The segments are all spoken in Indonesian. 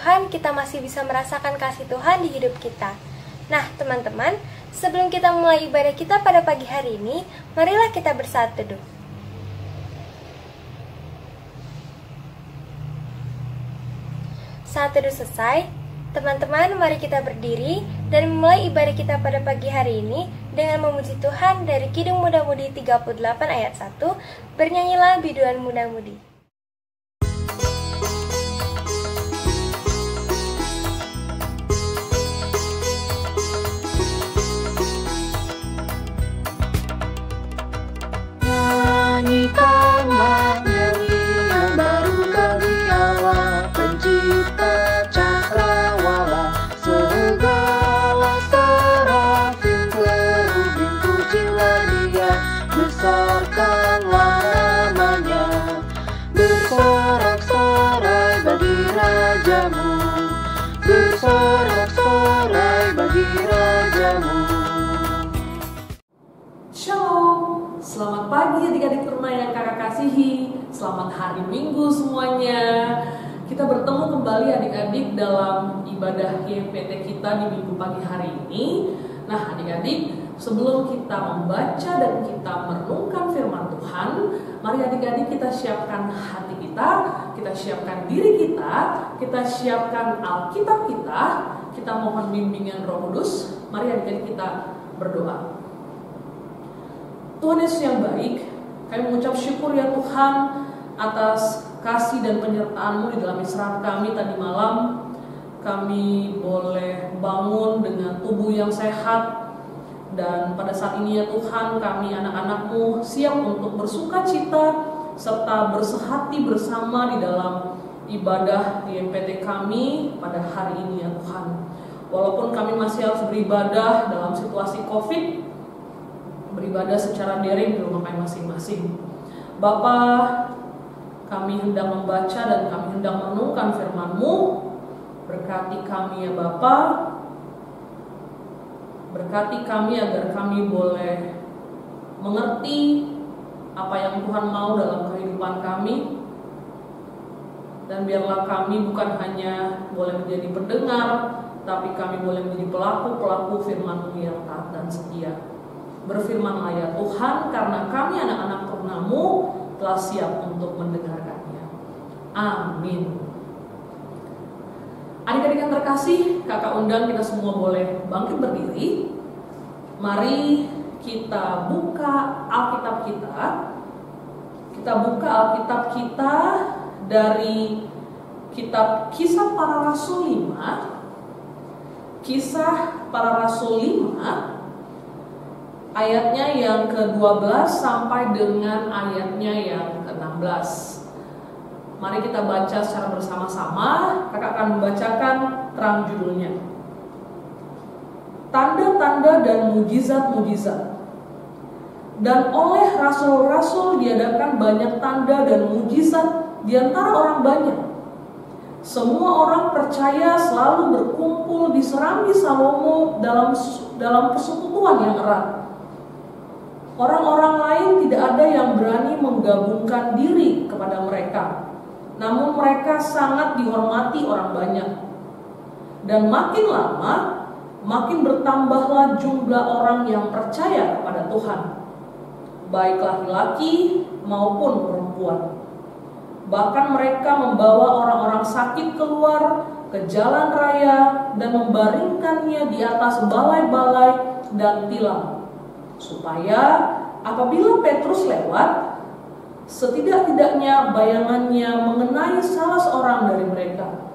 Tuhan, kita masih bisa merasakan kasih Tuhan di hidup kita. Nah, teman-teman, sebelum kita mulai ibadah kita pada pagi hari ini, marilah kita bersaat teduh. Saat teduh selesai, teman-teman, mari kita berdiri dan memulai ibadah kita pada pagi hari ini dengan memuji Tuhan dari Kidung Muda-Mudi 38 ayat 1, bernyanyilah biduan muda-mudi. Nyanyikanlah nyanyi yang baru bagi Allah Pencipta cakrawala, segala serafim kerubim pujilah Dia, besarkanlah namanya, bersorak-sorai bagi rajamu, bersorak-sorai bagi rajamu. Shalom, selamat pagi adik-adik teruna yang kakak kasihi. Selamat hari Minggu semuanya. Kita bertemu kembali adik-adik dalam ibadah YPT kita di Minggu pagi hari ini. Nah adik-adik, sebelum kita membaca dan kita merenungkan firman Tuhan, mari adik-adik kita siapkan hati kita siapkan diri kita siapkan Alkitab kita mohon bimbingan Roh Kudus. Mari adik-adik kita berdoa. Tuhan Yesus yang baik, kami mengucap syukur ya Tuhan atas kasih dan penyertaan-Mu di dalam istirahat kami tadi malam. Kami boleh bangun dengan tubuh yang sehat, dan pada saat ini ya Tuhan, kami anak-anak-Mu siap untuk bersuka cita serta bersehati bersama di dalam ibadah YPT kami pada hari ini ya Tuhan. Walaupun kami masih harus beribadah dalam situasi COVID, beribadah secara daring di rumah kami masing-masing. Bapa, kami hendak membaca dan kami hendak merenungkan firman-Mu. Berkati kami ya Bapa. Berkati kami agar kami boleh mengerti apa yang Tuhan mau dalam kehidupan kami. Dan biarlah kami bukan hanya boleh menjadi pendengar, tapi kami boleh menjadi pelaku-pelaku firman-Mu yang taat dan setia. Berfirmanlah ya Tuhan, karena kami anak-anak teruna-Mu telah siap untuk mendengarkannya. Amin. Adik-adik yang terkasih, kakak undang kita semua boleh bangkit berdiri. Mari kita buka Alkitab kita. Kita buka Alkitab kita dari kitab Kisah Para Rasul 5. Kisah Para Rasul 5 ayatnya yang ke-12 sampai dengan ayatnya yang ke-16. Mari kita baca secara bersama-sama. Kakak akan membacakan terang judulnya. Tanda-tanda dan mujizat-mujizat. Dan oleh rasul-rasul diadakan banyak tanda dan mujizat di antara orang banyak. Semua orang percaya selalu berkumpul di serambi Salomo dalam persekutuan yang erat. Orang-orang lain tidak ada yang berani menggabungkan diri kepada mereka, namun mereka sangat dihormati orang banyak. Dan makin lama, makin bertambahlah jumlah orang yang percaya kepada Tuhan, baik laki-laki maupun perempuan. Bahkan mereka membawa orang-orang sakit keluar ke jalan raya dan membaringkannya di atas balai-balai dan tilam, supaya apabila Petrus lewat, setidak-tidaknya bayangannya mengenai salah seorang dari mereka.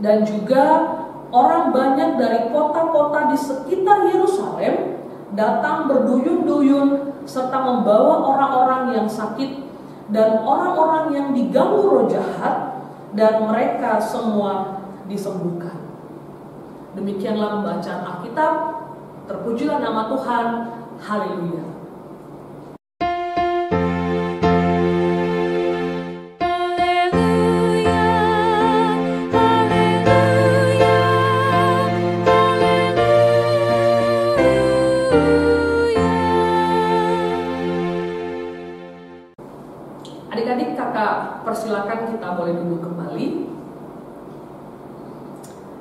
Dan juga orang banyak dari kota-kota di sekitar Yerusalem datang berduyun-duyun serta membawa orang-orang yang sakit dan orang-orang yang diganggu roh jahat, dan mereka semua disembuhkan. Demikianlah pembacaan Alkitab. Terpujilah nama Tuhan. Haleluya. Adik-adik, kakak persilakan kita boleh duduk kembali.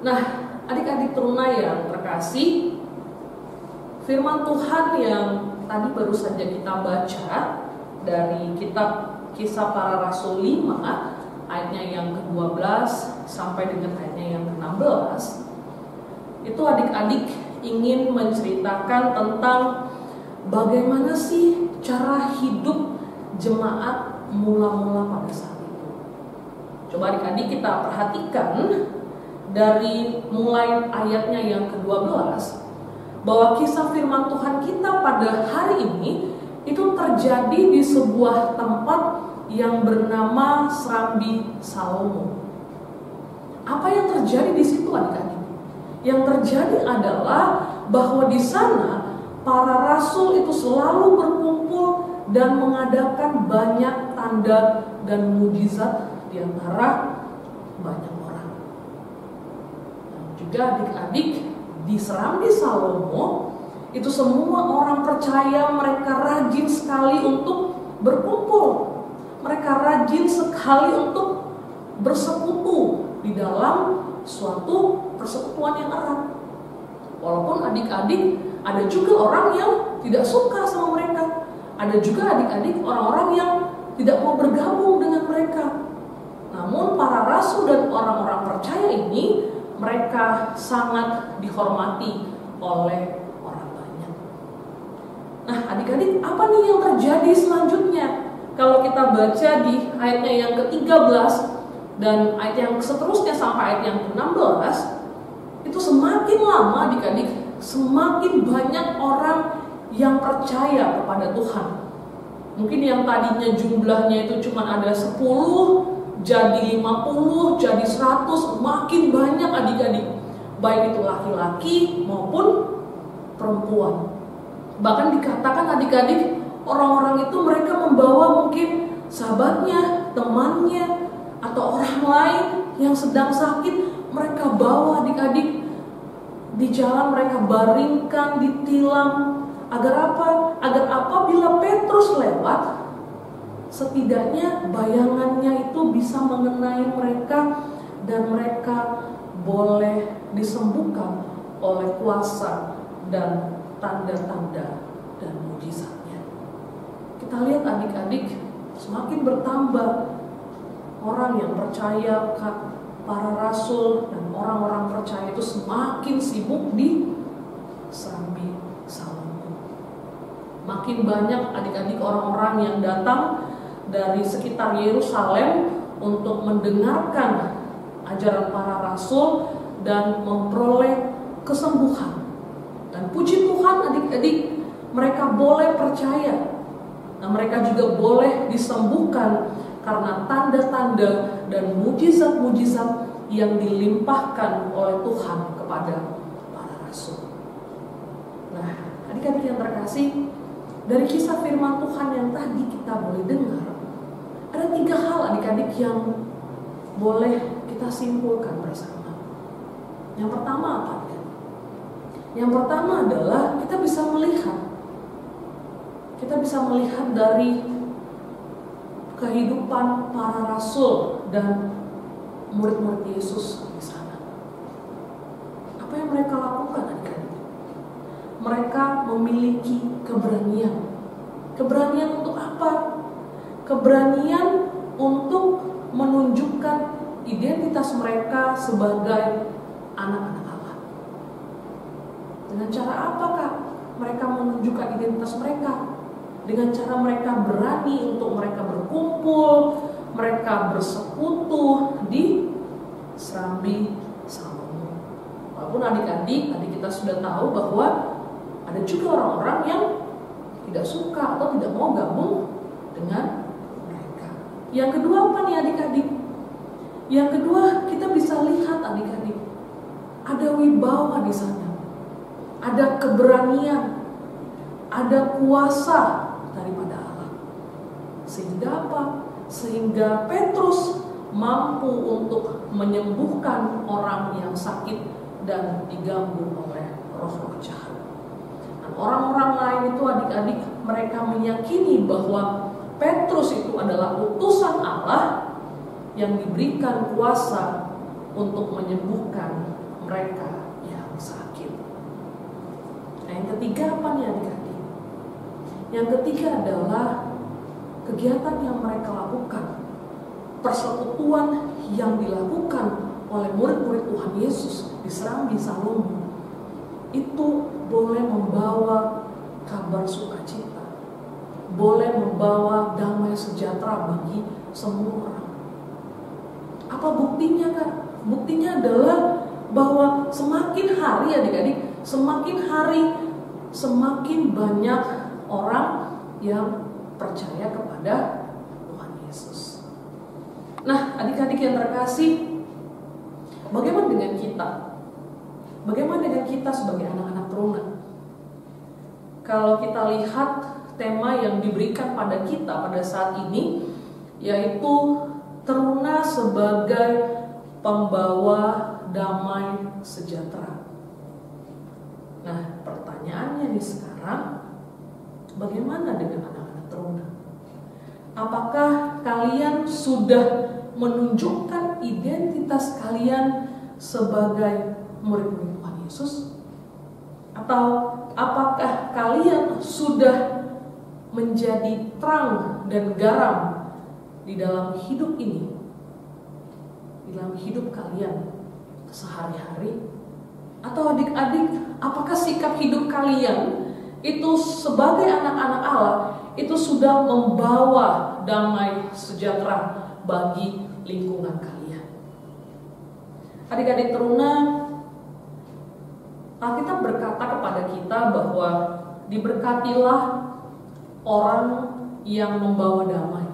Nah, adik-adik teruna yang terkasih, firman Tuhan yang tadi baru saja kita baca dari kitab Kisah Para Rasul 5 ayatnya yang ke-12 sampai dengan ayatnya yang ke-16, itu adik-adik ingin menceritakan tentang bagaimana sih cara hidup jemaat mula-mula pada saat itu. Coba adik-adik kita perhatikan dari mulai ayatnya yang ke-12, bahwa kisah firman Tuhan kita pada hari ini itu terjadi di sebuah tempat yang bernama Serambi Salomo. Apa yang terjadi di situ adik-adik? Yang terjadi adalah bahwa di sana para rasul itu selalu berkumpul dan mengadakan banyak tanda dan mujizat di antara banyak orang. Dan juga adik-adik, di Serambi Salomo itu semua orang percaya, mereka rajin sekali untuk berkumpul. Mereka rajin sekali untuk bersekutu di dalam suatu persekutuan yang erat. Walaupun adik-adik ada juga orang yang tidak suka sama mereka. Ada juga adik-adik orang-orang yang tidak mau bergabung dengan mereka. Namun para rasul dan orang-orang percaya ini, mereka sangat dihormati oleh orang banyak. Nah adik-adik, apa nih yang terjadi selanjutnya? Kalau kita baca di ayatnya yang ke-13 dan ayat yang seterusnya sampai ayat yang ke-16, itu semakin lama adik-adik, semakin banyak orang yang percaya kepada Tuhan. Mungkin yang tadinya jumlahnya itu cuma ada 10, jadi 50, jadi 100, makin banyak adik-adik. Baik itu laki-laki maupun perempuan. Bahkan dikatakan adik-adik, orang-orang itu mereka membawa mungkin sahabatnya, temannya, atau orang lain yang sedang sakit. Mereka bawa adik-adik di jalan, mereka baringkan, ditilam. Agar apa? Agar apabila Petrus lewat, setidaknya bayangannya itu bisa mengenai mereka dan mereka boleh disembuhkan oleh kuasa dan tanda-tanda dan mujizatnya. Kita lihat adik-adik, semakin bertambah orang yang percaya, para rasul dan orang-orang percaya itu semakin sibuk di Serambi Salomo. Makin banyak adik-adik orang-orang yang datang dari sekitar Yerusalem untuk mendengarkan ajaran para rasul dan memperoleh kesembuhan. Dan puji Tuhan adik-adik, mereka boleh percaya. Nah, mereka juga boleh disembuhkan karena tanda-tanda dan mujizat-mujizat yang dilimpahkan oleh Tuhan kepada para rasul. Nah, adik-adik yang terkasih, dari kisah firman Tuhan yang tadi kita boleh dengar, ada 3 hal adik-adik yang boleh kita simpulkan bersama. Yang pertama apa? Yang pertama adalah kita bisa melihat dari kehidupan para rasul dan murid-murid Yesus di sana. Apa yang mereka lakukan adik-adik? Mereka memiliki keberanian. Keberanian untuk apa? Keberanian untuk menunjukkan identitas mereka sebagai anak-anak Allah. Dengan cara apakah mereka menunjukkan identitas mereka? Dengan cara mereka berani untuk mereka berkumpul, mereka bersekutu di Serambi Salomo. Walaupun adik-adik, tadi kita sudah tahu bahwa ada juga orang-orang yang tidak suka atau tidak mau gabung dengan mereka. Yang kedua apa nih adik-adik? Yang kedua, kita bisa lihat adik-adik, ada wibawa di sana. Ada keberanian, ada kuasa daripada Allah. Sehingga apa? Sehingga Petrus mampu untuk menyembuhkan orang yang sakit dan diganggu oleh roh-roh jahat. Dan orang-orang lain itu adik-adik, mereka meyakini bahwa Petrus itu adalah utusan Allah yang diberikan kuasa untuk menyembuhkan mereka yang sakit. Nah, yang ketiga apa nih adik-adik? Yang ketiga adalah kegiatan yang mereka lakukan, persekutuan yang dilakukan oleh murid-murid Tuhan Yesus di Serambi Salomo itu boleh membawa kabar sukacita, boleh membawa damai sejahtera bagi semua orang. Apa buktinya, Kak? Buktinya adalah bahwa semakin hari adik-adik, semakin hari semakin banyak orang yang percaya kepada Tuhan Yesus. Nah, adik-adik yang terkasih, bagaimana dengan kita? Bagaimana dengan kita sebagai anak-anak teruna? Kalau kita lihat tema yang diberikan pada kita pada saat ini, yaitu teruna sebagai pembawa damai sejahtera. Nah, pertanyaannya nih sekarang, bagaimana dengan anak-anak teruna? Apakah kalian sudah menunjukkan identitas kalian sebagai murid-murid Tuhan Yesus? Atau apakah kalian sudah menjadi terang dan garam di dalam hidup ini, di dalam hidup kalian sehari-hari? Atau adik-adik, apakah sikap hidup kalian itu sebagai anak-anak Allah itu sudah membawa damai sejahtera bagi lingkungan kalian? Adik-adik teruna, Alkitab berkata kepada kita bahwa diberkatilah orang yang membawa damai.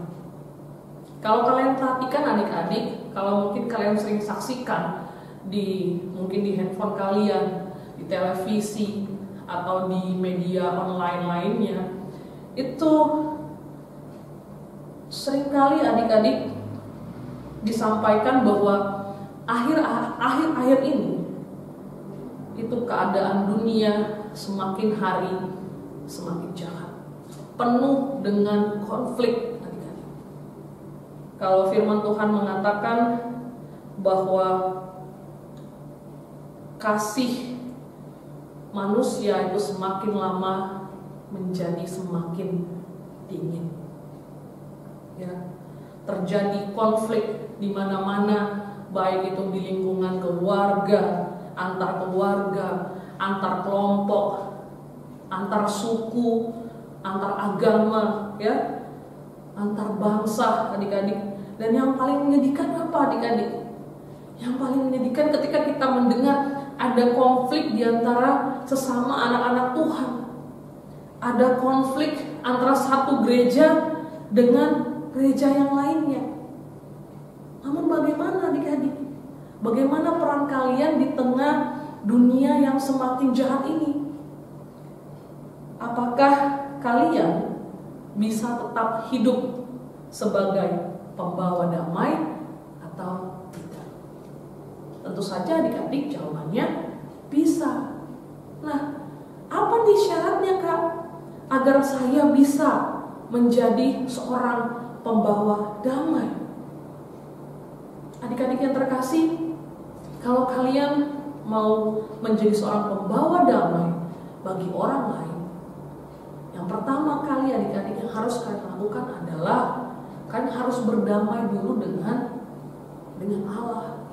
Kalau kalian perhatikan adik-adik, kalau mungkin kalian sering saksikan mungkin di handphone kalian, di televisi atau di media online lainnya, itu seringkali adik-adik disampaikan bahwa akhir-akhir ini itu keadaan dunia semakin hari semakin jahat, penuh dengan konflik adik-adik. Kalau firman Tuhan mengatakan bahwa kasih manusia itu semakin lama menjadi semakin dingin. Ya, terjadi konflik di mana-mana, baik itu di lingkungan keluarga, antar keluarga, antar kelompok, antar suku, antar agama, ya, antar bangsa, adik-adik. Dan yang paling menyedihkan apa, adik-adik? Yang paling menyedihkan ketika kita mendengar ada konflik di antara sesama anak-anak Tuhan. Ada konflik antara satu gereja dengan gereja yang lainnya. Namun bagaimana adik-adik? Bagaimana peran kalian di tengah dunia yang semakin jahat ini? Apakah kalian bisa tetap hidup sebagai pembawa damai atau tidak? Tentu saja adik-adik jawabannya bisa. Nah, apa nih syaratnya, Kak, agar saya bisa menjadi seorang pembawa damai? Adik-adik yang terkasih, kalau kalian mau menjadi seorang pembawa damai bagi orang lain, yang pertama kali adik-adik yang harus kalian lakukan adalah kalian harus berdamai dulu dengan Allah.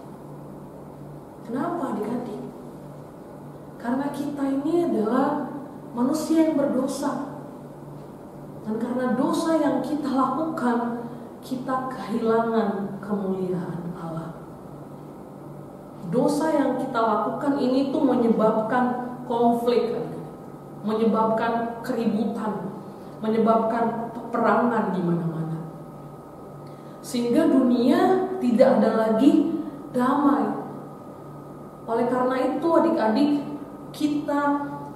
Kenapa adik-adik? Karena kita ini adalah manusia yang berdosa. Dan karena dosa yang kita lakukan, kita kehilangan kemuliaan Allah. Dosa yang kita lakukan ini tuh menyebabkan konflik, menyebabkan keributan, menyebabkan peperangan di mana-mana. Sehingga dunia tidak ada lagi damai. Oleh karena itu adik-adik, kita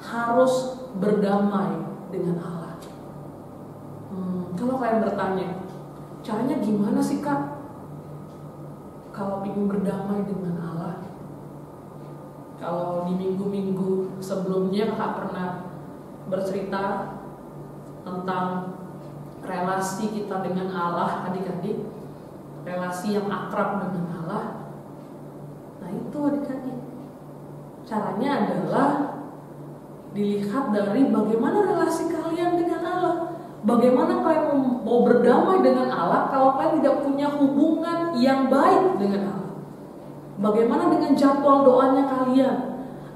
harus berdamai dengan Allah. Kalau kalian bertanya, caranya gimana sih, Kak? Kalau ingin berdamai dengan Allah? Kalau di minggu-minggu sebelumnya Kak pernah bercerita tentang relasi kita dengan Allah, adik-adik, relasi yang akrab dengan Allah. Nah itu adik-adik, Caranya adalah dilihat dari bagaimana relasi kalian dengan Allah. Bagaimana kalian mau berdamai dengan Allah kalau kalian tidak punya hubungan yang baik dengan Allah? Bagaimana dengan jadwal doanya kalian?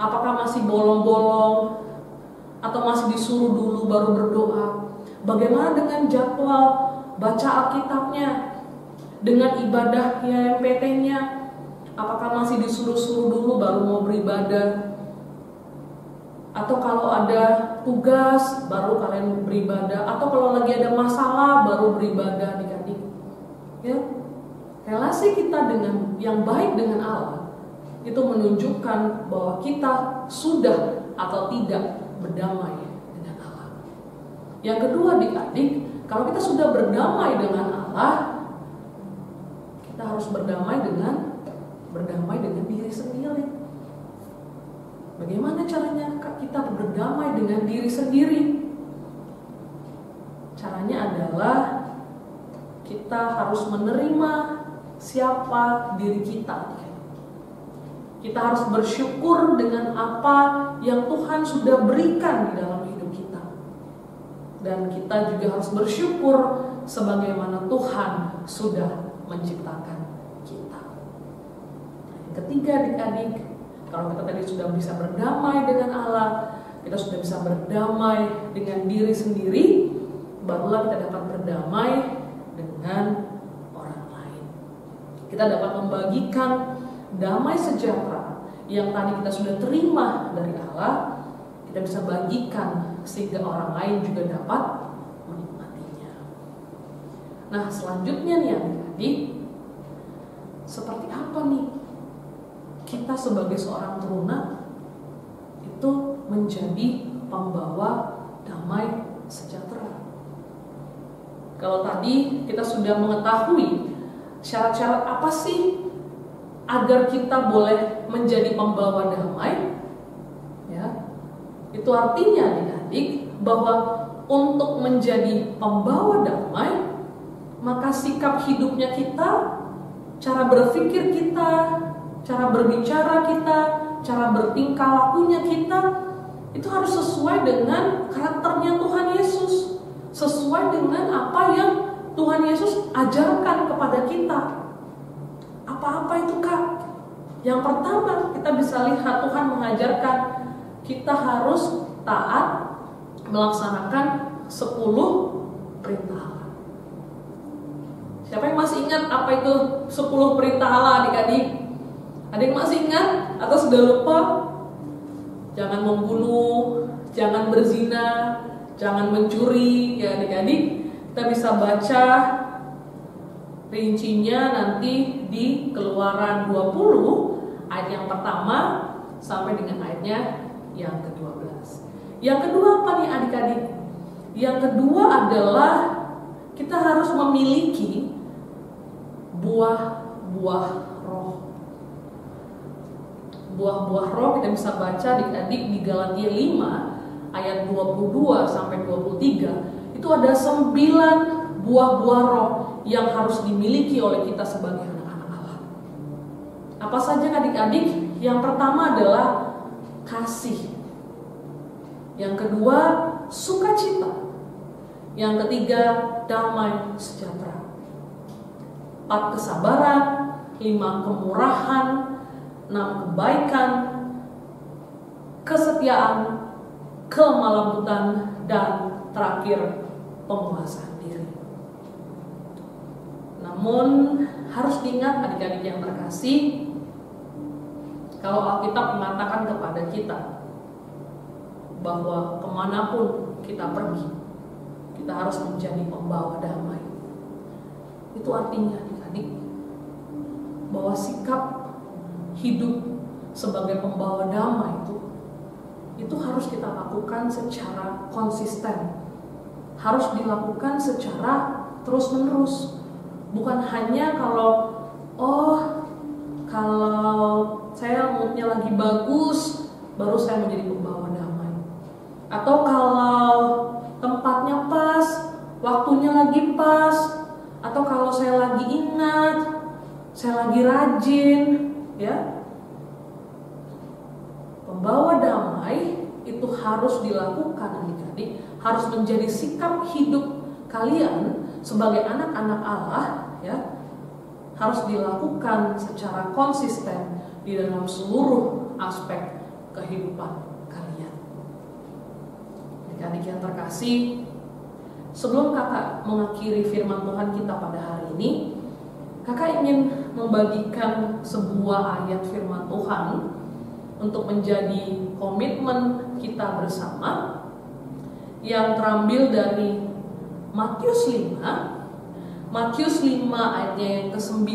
Apakah masih bolong-bolong? Atau masih disuruh dulu baru berdoa? Bagaimana dengan jadwal baca Alkitabnya? Dengan ibadah YMPT-nya? Apakah masih disuruh-suruh dulu baru mau beribadah? Atau kalau ada tugas baru kalian beribadah, atau kalau lagi ada masalah baru beribadah, adik-adik. Ya, relasi kita dengan yang baik dengan Allah itu menunjukkan bahwa kita sudah atau tidak berdamai dengan Allah. Yang kedua, adik-adik, kalau kita sudah berdamai dengan Allah, kita harus berdamai dengan diri sendiri. Bagaimana caranya kita berdamai dengan diri sendiri? Caranya adalah kita harus menerima siapa diri kita. Kita harus bersyukur dengan apa yang Tuhan sudah berikan di dalam hidup kita. Dan kita juga harus bersyukur sebagaimana Tuhan sudah menciptakan kita. Yang ketiga, adik-adik, kalau kita tadi sudah bisa berdamai dengan Allah, kita sudah bisa berdamai dengan diri sendiri, barulah kita dapat berdamai dengan orang lain. Kita dapat membagikan damai sejahtera yang tadi kita sudah terima dari Allah, kita bisa bagikan sehingga orang lain juga dapat menikmatinya. Nah, selanjutnya nih adik-adik, seperti apa nih kita sebagai seorang teruna itu menjadi pembawa damai sejahtera? Kalau tadi kita sudah mengetahui syarat-syarat apa sih agar kita boleh menjadi pembawa damai, ya, itu artinya adik-adik bahwa untuk menjadi pembawa damai, maka sikap hidupnya kita, cara berpikir kita, cara berbicara kita, cara bertingkah lakunya kita, itu harus sesuai dengan karakternya Tuhan Yesus, sesuai dengan apa yang Tuhan Yesus ajarkan kepada kita. Apa-apa itu, Kak? Yang pertama, kita bisa lihat Tuhan mengajarkan kita harus taat melaksanakan 10 perintah Allah. Siapa yang masih ingat apa itu 10 perintah Allah, adik-adik? Ada yang masih ingat atau sudah lupa? Jangan membunuh, jangan berzina, jangan mencuri, ya adik-adik. Kita bisa baca rincinya nanti di Keluaran 20 ayat yang pertama sampai dengan ayatnya yang ke-12. Yang kedua apa nih adik-adik? Yang kedua adalah kita harus memiliki buah-buah roh. Buah-buah roh kita bisa baca adik-adik di Galatia 5 ayat 22 sampai 23. Itu ada 9 buah-buah roh yang harus dimiliki oleh kita sebagai anak-anak Allah. Apa saja adik-adik? Yang pertama adalah kasih. Yang kedua, sukacita. Yang ketiga, damai sejahtera. 4, kesabaran. 5, kemurahan. 6, kebaikan, kesetiaan, kemalembutan, dan terakhir penguasaan diri. Namun harus diingat adik-adik yang terkasih, kalau Alkitab mengatakan kepada kita bahwa kemanapun kita pergi, kita harus menjadi pembawa damai. Itu artinya adik-adik bahwa sikap hidup sebagai pembawa damai itu harus kita lakukan secara konsisten, harus dilakukan secara terus-menerus, bukan hanya kalau saya moodnya lagi bagus baru saya menjadi pembawa damai, atau kalau tempatnya pas, waktunya lagi pas, atau kalau saya lagi ingat, saya lagi rajin, ya. itu harus dilakukan adik-adik, harus menjadi sikap hidup kalian sebagai anak-anak Allah ya, harus dilakukan secara konsisten di dalam seluruh aspek kehidupan kalian. Adik-adik yang terkasih, sebelum kakak mengakhiri firman Tuhan kita pada hari ini, kakak ingin membagikan sebuah ayat firman Tuhan untuk menjadi komitmen kita bersama yang terambil dari Matius 5 ayatnya yang ke-9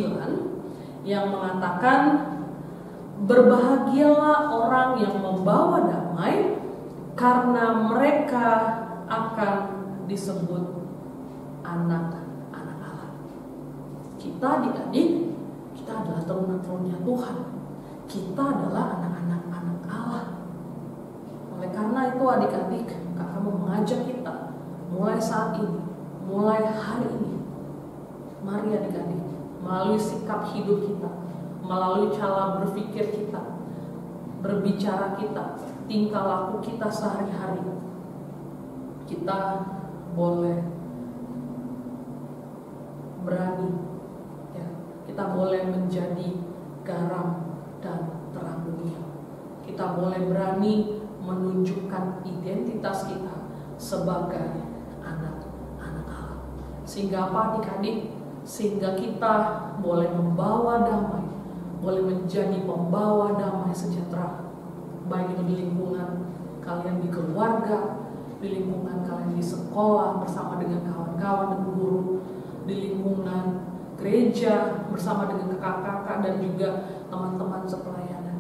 yang mengatakan, berbahagialah orang yang membawa damai karena mereka akan disebut anak-anak Allah. Kita adik-adik, kita adalah teruna-terunnya Tuhan. Kita adalah anak-anak Allah. Oleh karena itu adik-adik, kakak mau mengajak kita mulai saat ini, mulai hari ini, mari adik-adik, melalui sikap hidup kita, melalui cara berpikir kita, berbicara kita, tingkah laku kita sehari-hari, kita boleh berani ya, kita boleh menjadi garam dan terang dunia. Kita boleh berani menunjukkan identitas kita sebagai anak-anak Allah. Sehingga apa adik-adik? Sehingga kita boleh membawa damai, boleh menjadi pembawa damai sejahtera, baik itu di lingkungan kalian di keluarga, di lingkungan kalian di sekolah bersama dengan kawan-kawan dan guru, di lingkungan gereja bersama dengan kakak-kakak dan juga teman-teman sepelayanan,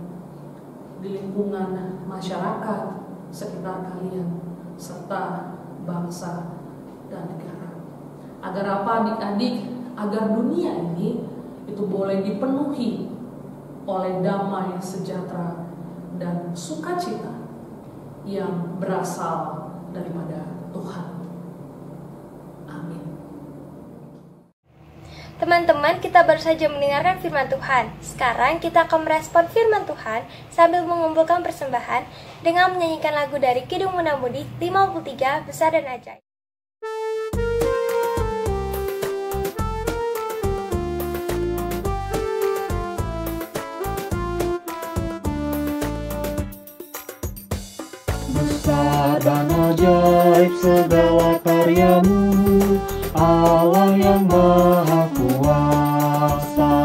di lingkungan masyarakat sekitar kalian, serta bangsa dan negara. Agar apa adik-adik? Agar dunia ini itu boleh dipenuhi oleh damai, sejahtera, dan sukacita yang berasal daripada Tuhan. Amin. Teman-teman, kita baru saja mendengarkan firman Tuhan. Sekarang kita akan merespon firman Tuhan sambil mengumpulkan persembahan dengan menyanyikan lagu dari Kidung Muda Mudi 53, Besar dan Ajaib. Besar dan ajaib segala karyamu, Allah yang Maha Kuasa.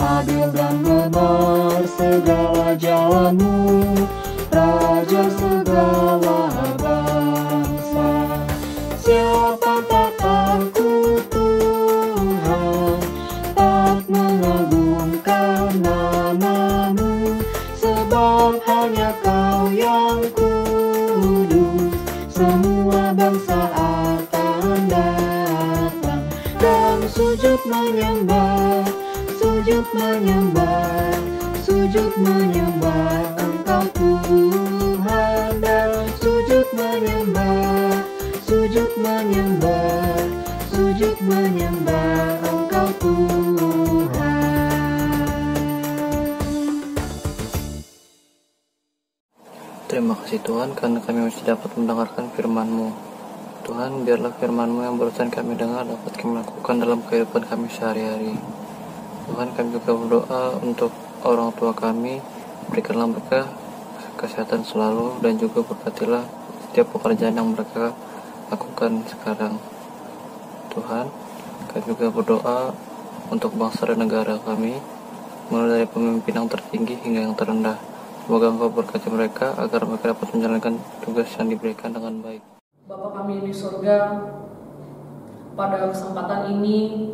Adil dan benar segala jalanmu, Raja segala bangsa. Siapa tak takut Tuhan, tak mengagungkan namamu, sebab hanya Kau yang kudus. Semua bangsa akan datang dan sujud menyembah, sujud menyembah, sujud menyembah Engkau Tuhan, dan sujud menyembah, sujud menyembah, sujud menyembah Engkau Tuhan. Terima kasih Tuhan karena kami masih dapat mendengarkan firman-Mu. Tuhan, biarlah firman-Mu yang barusan kami dengar dapat kami lakukan dalam kehidupan kami sehari-hari. Tuhan, kami juga berdoa untuk orang tua kami, berikanlah mereka kesehatan selalu dan juga berkatilah setiap pekerjaan yang mereka lakukan sekarang. Tuhan, kami juga berdoa untuk bangsa dan negara kami, mulai dari pemimpin yang tertinggi hingga yang terendah. Semoga Engkau berkati mereka agar mereka dapat menjalankan tugas yang diberikan dengan baik. Bapa kami di surga, pada kesempatan ini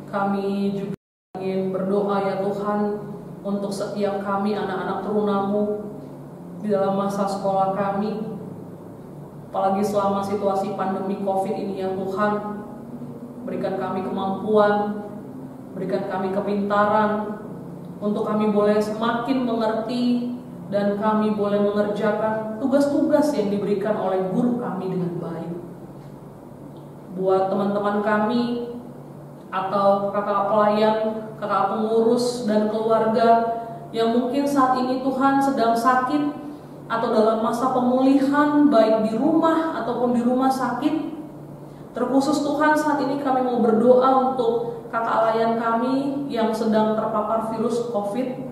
kami juga ingin berdoa ya Tuhan untuk setiap kami anak-anak terunamu di dalam masa sekolah kami, apalagi selama situasi pandemi COVID ini ya Tuhan. Berikan kami kemampuan, berikan kami kepintaran untuk kami boleh semakin mengerti dan kami boleh mengerjakan tugas-tugas yang diberikan oleh guru kami dengan baik. Buat teman-teman kami atau kakak pelayan, kakak pengurus dan keluarga yang mungkin saat ini Tuhan sedang sakit atau dalam masa pemulihan, baik di rumah ataupun di rumah sakit. Terkhusus Tuhan, saat ini kami mau berdoa untuk kakak layan kami yang sedang terpapar virus COVID,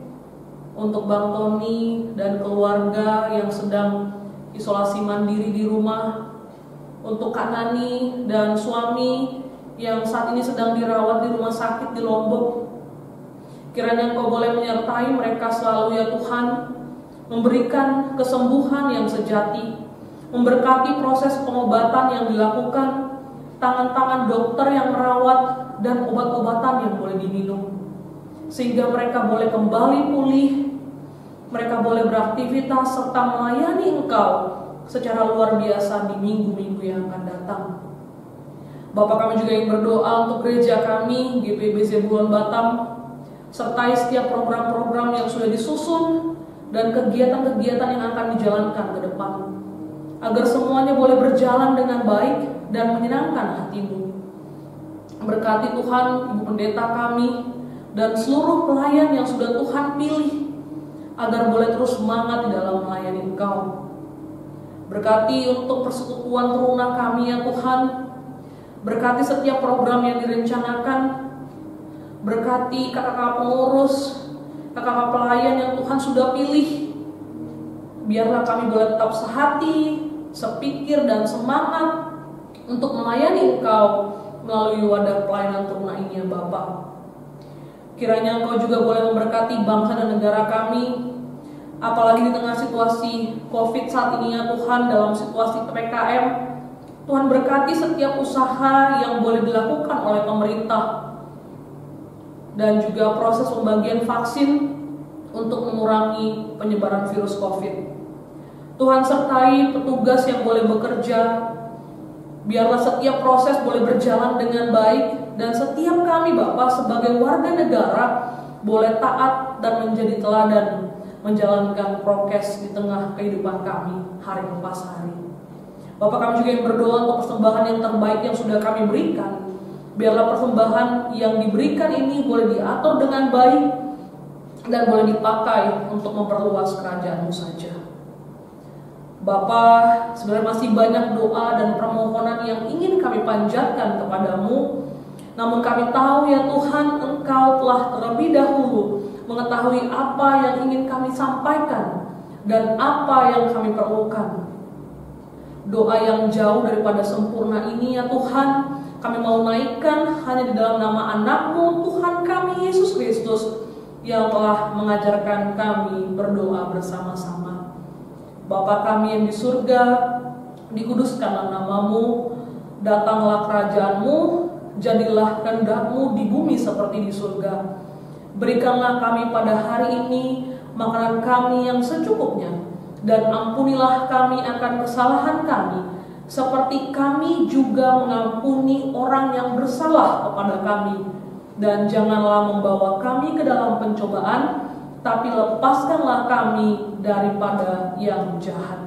untuk Bang Tony dan keluarga yang sedang isolasi mandiri di rumah, untuk Kak Nani dan suami yang saat ini sedang dirawat di rumah sakit di Lombok. Kiranya Engkau boleh menyertai mereka selalu ya Tuhan, memberikan kesembuhan yang sejati, memberkati proses pengobatan yang dilakukan, tangan-tangan dokter yang merawat, dan obat-obatan yang boleh diminum, sehingga mereka boleh kembali pulih, mereka boleh beraktivitas serta melayani Engkau secara luar biasa di minggu-minggu yang akan datang. Bapak, kami juga yang berdoa untuk gereja kami, GPB Zebulon Batam, sertai setiap program-program yang sudah disusun dan kegiatan-kegiatan yang akan dijalankan ke depan, agar semuanya boleh berjalan dengan baik dan menyenangkan hati-Mu. Berkati Tuhan Ibu Pendeta kami dan seluruh pelayan yang sudah Tuhan pilih, agar boleh terus semangat di dalam melayani Engkau. Berkati untuk persekutuan teruna kami ya Tuhan, berkati setiap program yang direncanakan, berkati kakak-kakak pengurus, kakak-kakak pelayan yang Tuhan sudah pilih. Biarlah kami boleh tetap sehati, sepikir dan semangat untuk melayani Engkau melalui wadah pelayanan teruna ini ya Bapa. Kiranya Engkau juga boleh memberkati bangsa dan negara kami, apalagi di tengah situasi COVID saat ini ya Tuhan, dalam situasi PPKM. Tuhan berkati setiap usaha yang boleh dilakukan oleh pemerintah, dan juga proses pembagian vaksin untuk mengurangi penyebaran virus COVID. Tuhan sertai petugas yang boleh bekerja, biarlah setiap proses boleh berjalan dengan baik, dan setiap kami Bapak sebagai warga negara boleh taat dan menjadi teladan menjalankan prokes di tengah kehidupan kami hari lepas hari. Bapak, kami juga yang berdoa untuk persembahan yang terbaik yang sudah kami berikan. Biarlah persembahan yang diberikan ini boleh diatur dengan baik dan boleh dipakai untuk memperluas kerajaan-Mu saja. Bapa, sebenarnya masih banyak doa dan permohonan yang ingin kami panjatkan kepadamu. Namun kami tahu ya Tuhan, Engkau telah terlebih dahulu mengetahui apa yang ingin kami sampaikan dan apa yang kami perlukan. Doa yang jauh daripada sempurna ini ya Tuhan, kami mau naikkan hanya di dalam nama Anak-Mu, Tuhan kami Yesus Kristus, yang telah mengajarkan kami berdoa bersama-sama. Bapa kami yang di surga, dikuduskanlah nama-Mu, datanglah kerajaan-Mu, jadilah kehendak-Mu di bumi seperti di surga. Berikanlah kami pada hari ini makanan kami yang secukupnya, dan ampunilah kami akan kesalahan kami, seperti kami juga mengampuni orang yang bersalah kepada kami. Dan janganlah membawa kami ke dalam pencobaan, tapi lepaskanlah kami daripada yang jahat.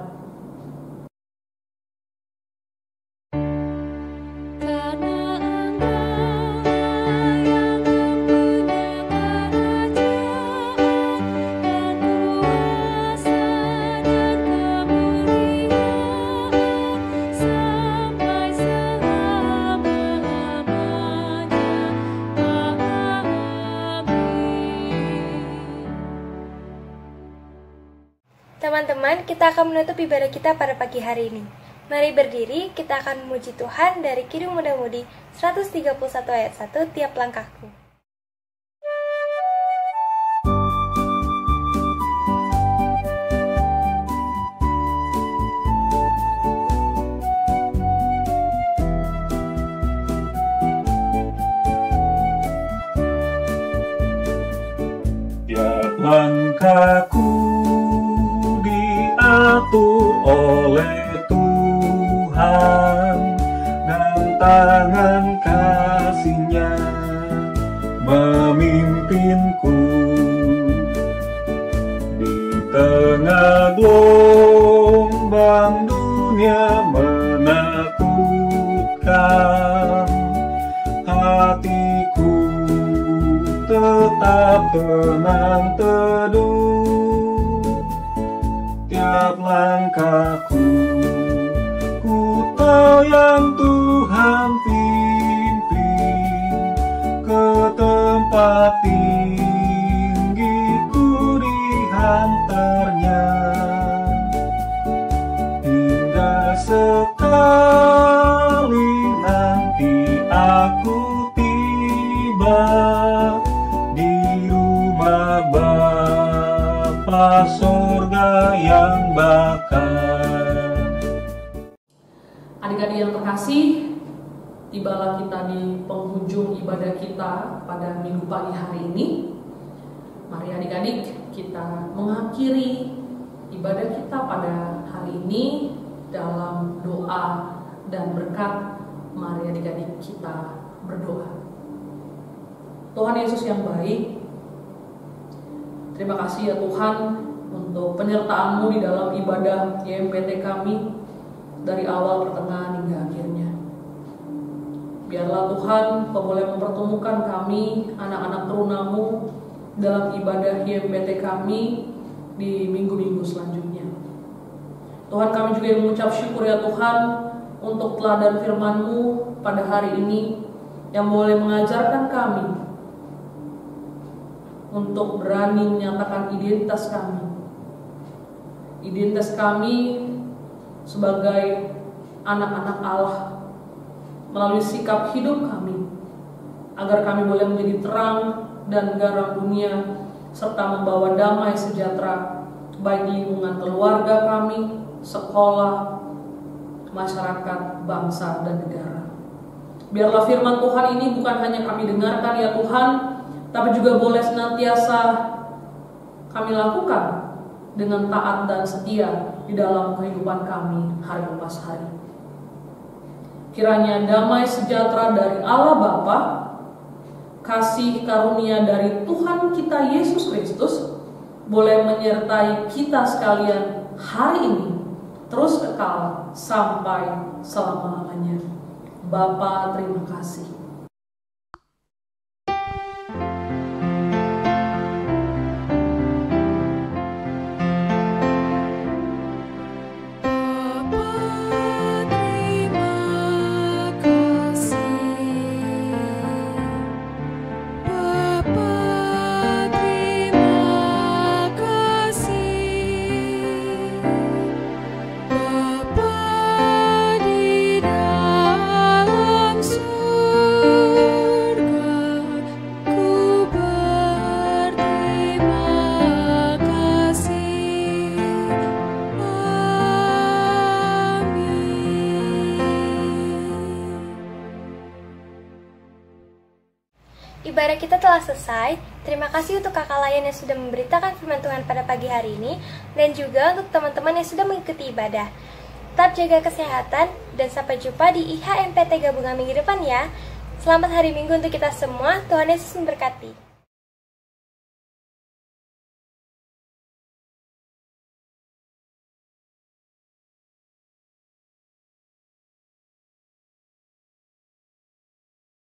Teman-teman, kita akan menutup ibadah kita pada pagi hari ini. Mari berdiri, kita akan memuji Tuhan dari Kidung Muda-Mudi 131 ayat 1 tiap langkahku. Tiap langkahku diatur oleh Tuhan, dan tangan kasih-Nya memimpinku. Di tengah gelombang dunia menakutkan, hatiku tetap tenang teduh. setiap langkahku. Ku tahu yang Tuhan pimpin ke tempat tinggi, ku dihantarnya. Indah sekali nanti aku tiba di rumah Bapa surga yang bakar. Adik-adik yang terkasih, tibalah kita di penghujung ibadah kita pada minggu pagi hari ini. Mari adik-adik kita mengakhiri ibadah kita pada hari ini dalam doa dan berkat. Mari adik-adik kita berdoa. Tuhan Yesus yang baik, terima kasih ya Tuhan untuk penyertaan-Mu di dalam ibadah YMPT kami dari awal, pertengahan, hingga akhirnya. Biarlah Tuhan Kau boleh mempertemukan kami, anak-anak teruna-Mu, dalam ibadah YMPT kami di minggu-minggu selanjutnya. Tuhan, kami juga mengucap syukur ya Tuhan untuk teladan firman-Mu pada hari ini yang boleh mengajarkan kami untuk berani menyatakan identitas kami. Identitas kami sebagai anak-anak Allah melalui sikap hidup kami, agar kami boleh menjadi terang dan garam dunia serta membawa damai sejahtera baik di lingkungan keluarga kami, sekolah, masyarakat, bangsa, dan negara. Biarlah firman Tuhan ini bukan hanya kami dengarkan ya Tuhan, tapi juga boleh senantiasa kami lakukan dengan taat dan setia di dalam kehidupan kami hari lepas hari. Kiranya damai sejahtera dari Allah Bapa, kasih karunia dari Tuhan kita Yesus Kristus boleh menyertai kita sekalian hari ini, terus kekal sampai selama-lamanya. Bapa, terima kasih. Ibadah kita telah selesai. Terima kasih untuk kakak layan yang sudah memberitakan firman Tuhan pada pagi hari ini, dan juga untuk teman-teman yang sudah mengikuti ibadah. Tetap jaga kesehatan, dan sampai jumpa di IHMPT gabungan minggu depan ya. Selamat hari Minggu untuk kita semua. Tuhan Yesus memberkati.